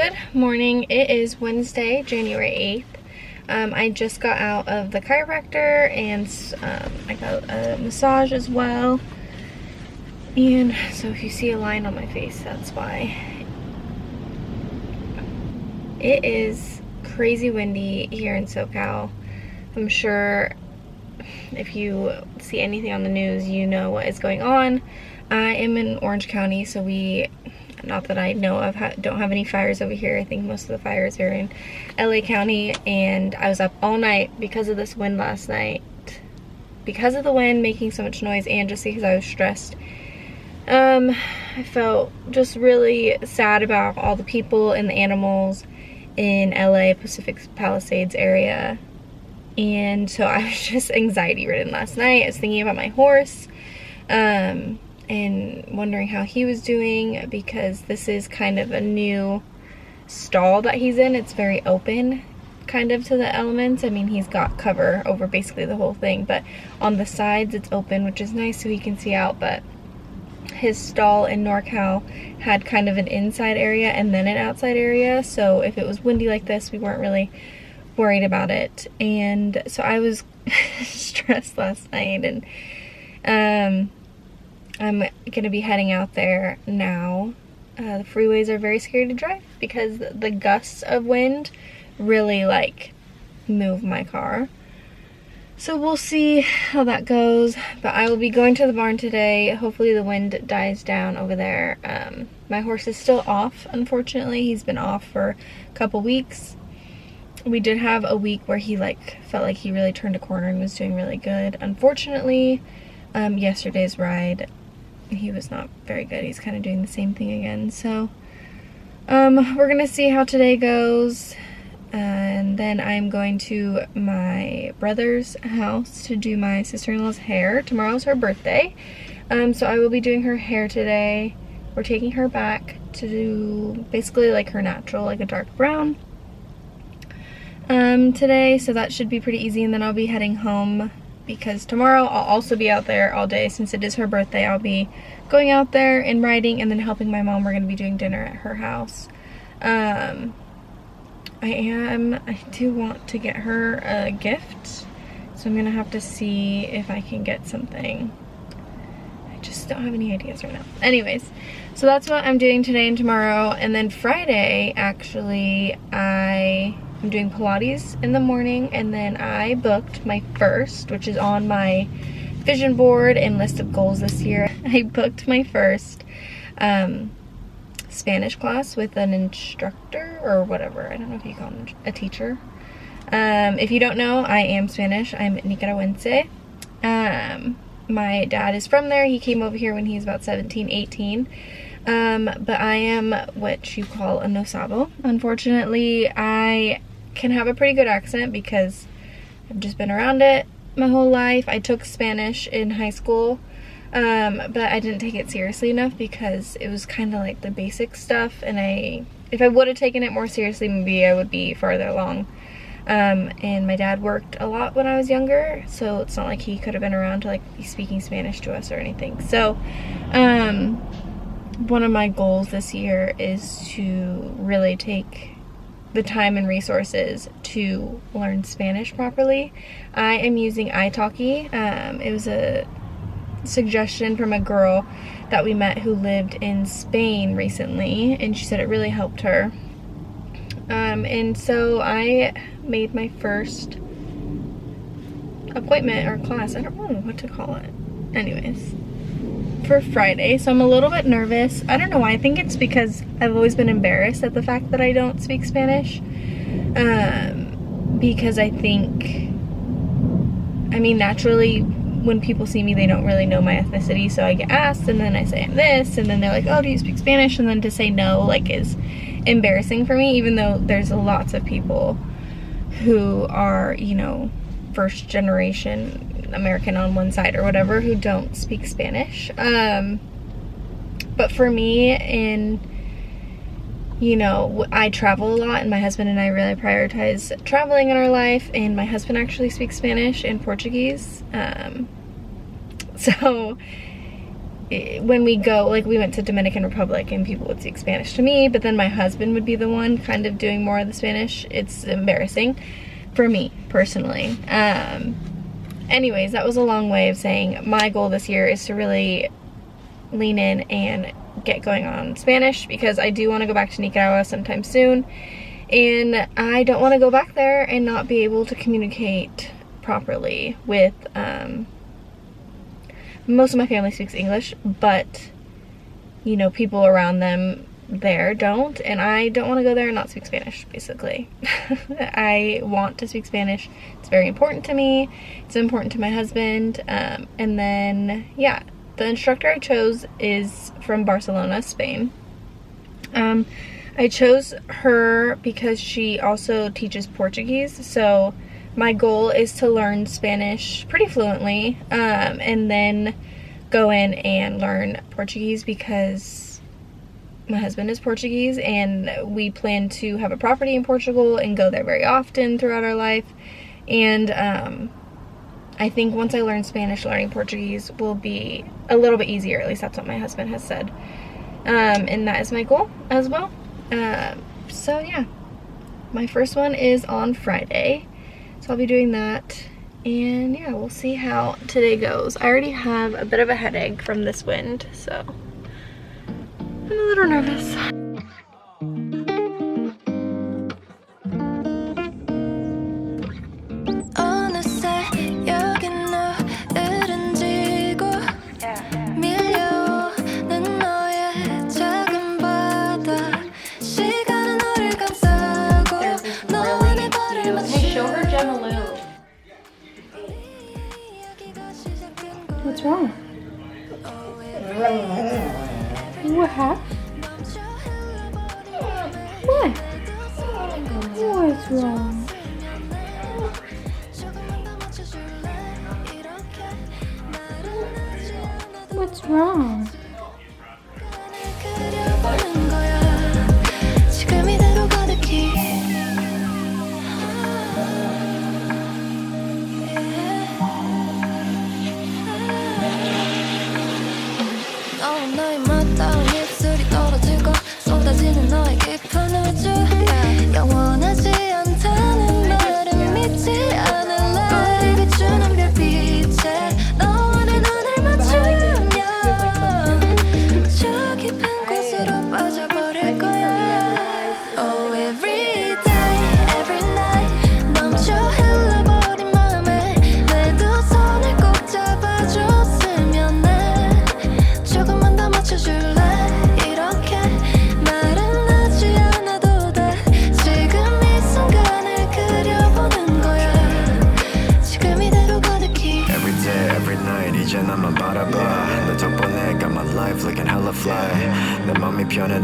Good morning. It is Wednesday, January 8th. I just got out of the chiropractor and I got a massage as well. And so if you see a line on my face, that's why. It is crazy windy here in SoCal. I'm sure if you see anything on the news, you know what is going on. I am in Orange County, so not that I know of, don't have any fires over here. I think most of the fires are in LA County, and I was up all night because of this wind last night. Because of the wind making so much noise and just because I was stressed. I felt just really sad about all the people and the animals in LA Pacific Palisades area. And so I was just anxiety ridden last night. I was thinking about my horse. And wondering how he was doing, because this is kind of a new stall that he's in. It's very open kind of to the elements. I mean, he's got cover over basically the whole thing, but on the sides it's open, which is nice so he can see out. But his stall in NorCal had kind of an inside area and then an outside area, so if it was windy like this, we weren't really worried about it. And so I was stressed last night, and I'm gonna be heading out there now. The freeways are very scary to drive because the gusts of wind really move my car. So we'll see how that goes, but I will be going to the barn today. Hopefully the wind dies down over there. My horse is still off, unfortunately. He's been off for a couple weeks. We did have a week where he felt like he really turned a corner and was doing really good. Unfortunately, yesterday's ride, he was not very good. He's kind of doing the same thing again. So we're gonna see how today goes, and then I'm going to my brother's house to do my sister-in-law's hair. Tomorrow's her birthday, so I will be doing her hair today. We're taking her back to do basically her natural, a dark brown today, so that should be pretty easy. And then I'll be heading home, because tomorrow I'll also be out there all day. Since it is her birthday, I'll be going out there and riding and then helping my mom. We're going to be doing dinner at her house. I do want to get her a gift, so I'm going to have to see if I can get something. I just don't have any ideas right now. Anyways, so that's what I'm doing today and tomorrow. And then Friday, actually, I'm doing Pilates in the morning, and then I booked my first, which is on my vision board and list of goals this year. I booked my first Spanish class with an instructor or whatever. I don't know if you call him a teacher. If you don't know, I am Spanish. I'm Nicaragüense. My dad is from there. He came over here when he was about 17, 18. But I am what you call a no sabo. Unfortunately, I can have a pretty good accent because I've just been around it my whole life. I took Spanish in high school, but I didn't take it seriously enough because it was kind of the basic stuff, and if I would have taken it more seriously, maybe I would be farther along. And my dad worked a lot when I was younger, so it's not like he could have been around to be speaking Spanish to us or anything. So one of my goals this year is to really take the time and resources to learn Spanish properly. I am using italki. It was a suggestion from a girl that we met who lived in Spain recently, and she said it really helped her. And so I made my first appointment or class. I don't know what to call it. Anyways, for Friday, so I'm a little bit nervous. I don't know why. I think it's because I've always been embarrassed at the fact that I don't speak Spanish, because I mean naturally when people see me, they don't really know my ethnicity, so I get asked and then I say I'm this, and then they're like, oh, do you speak Spanish? And then to say no is embarrassing for me, even though there's lots of people who are, first generation American on one side or whatever who don't speak Spanish. But for me, I travel a lot, and my husband and I really prioritize traveling in our life, and my husband actually speaks Spanish and Portuguese. So when we go, like we went to Dominican Republic and people would speak Spanish to me, but then my husband would be the one kind of doing more of the Spanish. It's embarrassing for me personally. Anyways, that was a long way of saying my goal this year is to really lean in and get going on Spanish, because I do want to go back to Nicaragua sometime soon, and I don't want to go back there and not be able to communicate properly with most of my family speaks English, but you know, people around them there don't, and I don't want to go there and not speak Spanish, basically. I want to speak Spanish. It's very important to me. It's important to my husband. And then, yeah, the instructor I chose is from Barcelona, Spain. I chose her because she also teaches Portuguese, so my goal is to learn Spanish pretty fluently, and then go in and learn Portuguese, because my husband is Portuguese and we plan to have a property in Portugal and go there very often throughout our life. And I think once I learn Spanish, learning Portuguese will be a little bit easier. At least that's what my husband has said. And that is my goal as well. So yeah, my first one is on Friday. So I'll be doing that, and yeah, we'll see how today goes. I already have a bit of a headache from this wind, so I'm a little nervous. What's wrong? What happened? What? What's wrong? What's wrong?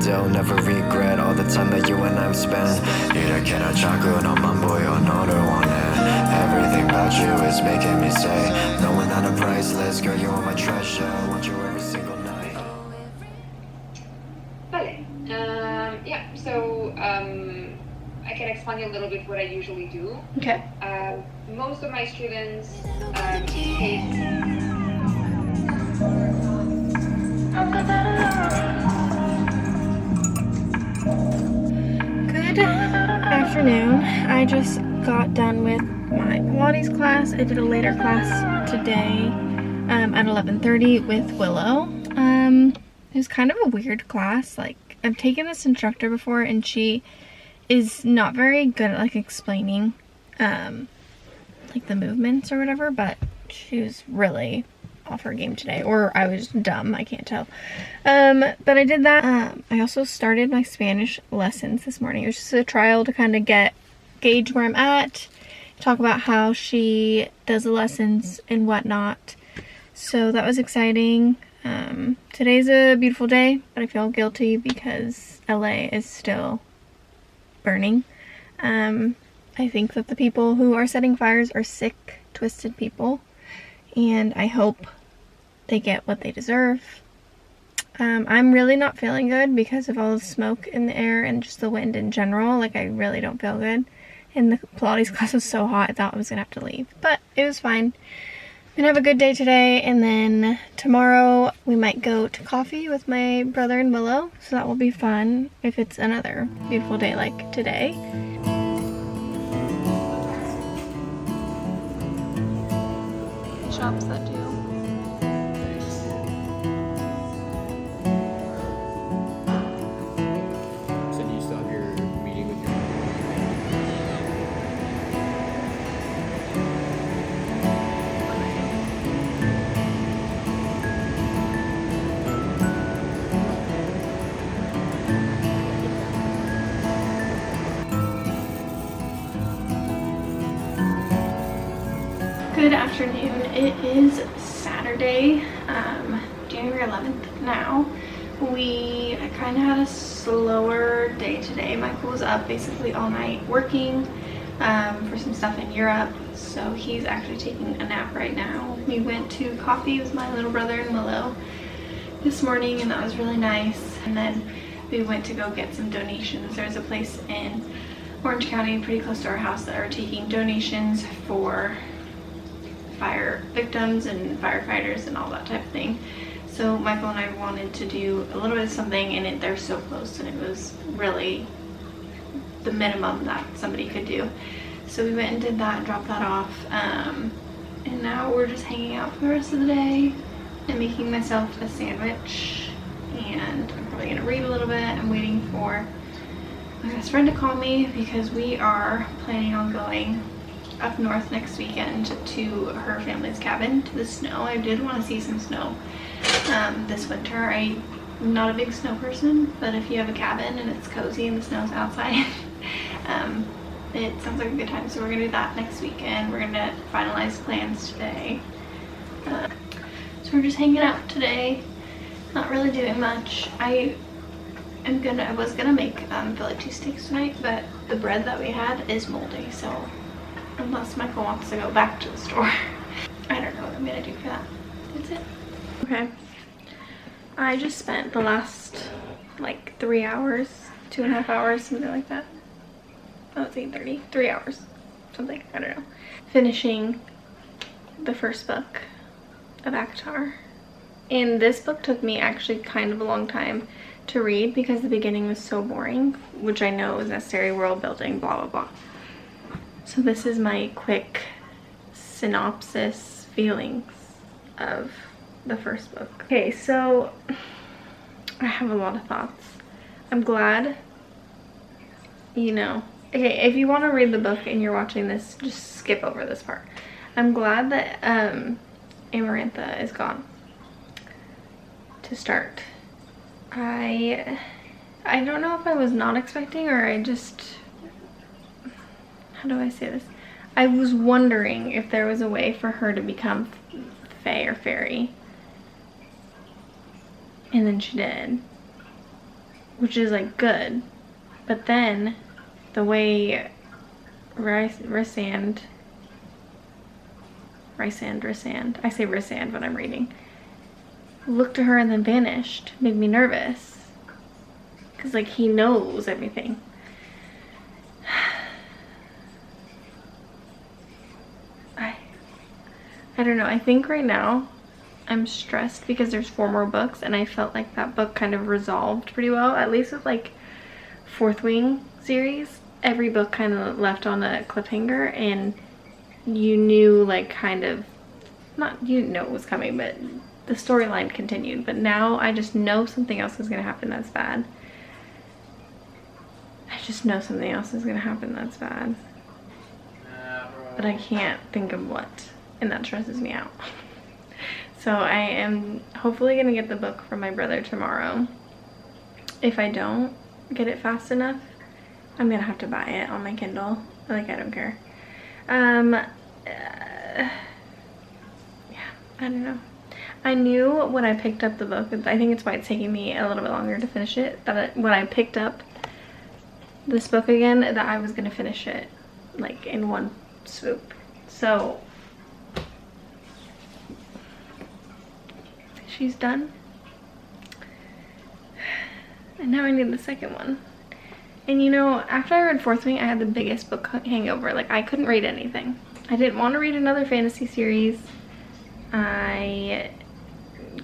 I'll never regret all the time that you and I've spent. 이렇게 나 자꾸 너만 보여 너를 원해. Everything about you is making me say knowing that I'm priceless, girl you are my treasure. I want you every single night. Vale. Yeah, so I can explain you a little bit what I usually do. Okay. Most of my students take Good afternoon. I just got done with my Pilates class. I did a later class today at 11:30 with Willow. It was kind of a weird class. Like, I've taken this instructor before and she is not very good at like explaining like the movements or whatever, but she was really off her game today, or I was dumb, I can't tell. But I did that. I also started my Spanish lessons this morning. It was just a trial to kind of gauge where I'm at, talk about how she does the lessons and whatnot. So that was exciting. Today's a beautiful day, but I feel guilty because LA is still burning. I think that the people who are setting fires are sick, twisted people, and I hope they get what they deserve. I'm really not feeling good because of all the smoke in the air and just the wind in general. Like, I really don't feel good. And the Pilates class was so hot, I thought I was gonna have to leave, but it was fine. gonna have a good day today, and then tomorrow we might go to coffee with my brother and Willow, so that will be fun if it's another beautiful day like today. Shops that do. So do you still have your meeting with your Good afternoon. It is Saturday, January 11th now. We kind of had a slower day today. Michael was up basically all night working for some stuff in Europe, so he's actually taking a nap right now. We went to coffee with my little brother and Willow this morning, and that was really nice. And then we went to go get some donations. There's a place in Orange County pretty close to our house that are taking donations for fire victims and firefighters and all that type of thing. So Michael and I wanted to do a little bit of something, and they're so close, and it was really the minimum that somebody could do. So we went and did that, dropped that off, and now we're just hanging out for the rest of the day and making myself a sandwich, and I'm probably gonna read a little bit. I'm waiting for my best friend to call me because we are planning on going up north next weekend to her family's cabin, to the snow. I did want to see some snow this winter. I'm not a big snow person, but if you have a cabin and it's cozy and the snow's outside, it sounds like a good time. So we're gonna do that next weekend. We're gonna finalize plans today. So we're just hanging out today, not really doing much. I was gonna make Philly cheesesteaks tonight, but the bread that we had is moldy, so unless Michael wants to go back to the store, I don't know what I'm gonna do for that. That's it. Okay. I just spent the last like 3 hours, 2.5 hours, something like that. Oh, it's 8:30. 3 hours. Something. I don't know. Finishing the first book of ACOTAR. And this book took me actually kind of a long time to read because the beginning was so boring, which I know is necessary, world building, blah blah blah. So this is my quick synopsis feelings of the first book. Okay, so I have a lot of thoughts. I'm glad, you know, okay, if you want to read the book and you're watching this, just skip over this part. I'm glad that Amarantha is gone to start. I don't know if I was not expecting, or I just, how do I say this? I was wondering if there was a way for her to become Fae or Fairy. And then she did. Which is like good. But then the way Rysand, I say Rysand when I'm reading, looked to her and then vanished made me nervous. Because like he knows everything. I don't know. I think right now I'm stressed because there's 4 more books, and I felt like that book kind of resolved pretty well. At least with like Fourth Wing series, every book kind of left on a cliffhanger, and you knew like kind of, not you didn't know it was coming, but the storyline continued. But now I just know something else is going to happen that's bad. I just know something else is going to happen that's bad. But I can't think of what. And that stresses me out. So I am hopefully gonna get the book from my brother tomorrow. If I don't get it fast enough, I'm gonna have to buy it on my Kindle. Like, I don't care. Yeah, I don't know. I knew when I picked up the book, I think it's why it's taking me a little bit longer to finish it, that when I picked up this book again, that I was gonna finish it like in one swoop. So she's done, and now I need the second one. And you know, after I read Fourth Wing, I had the biggest book hangover. Like, I couldn't read anything. I didn't want to read another fantasy series. I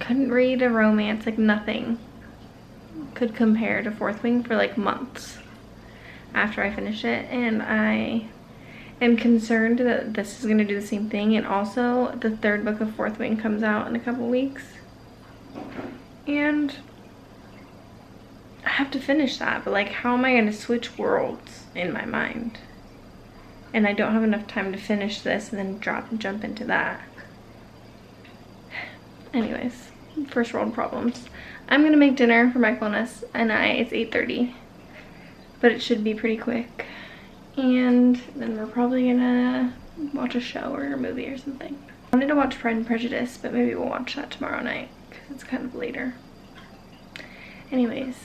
couldn't read a romance, like nothing could compare to Fourth Wing for like months after I finished it, and I am concerned that this is gonna do the same thing. And also the third book of Fourth Wing comes out in a couple weeks, and I have to finish that, but like how am I gonna switch worlds in my mind? And I don't have enough time to finish this and then jump into that. Anyways, first world problems. I'm gonna make dinner for Michael and us, and it's 8:30, but it should be pretty quick. And then we're probably gonna watch a show or a movie or something. I wanted to watch Pride and Prejudice, but maybe we'll watch that tomorrow night because it's kind of later. Anyways,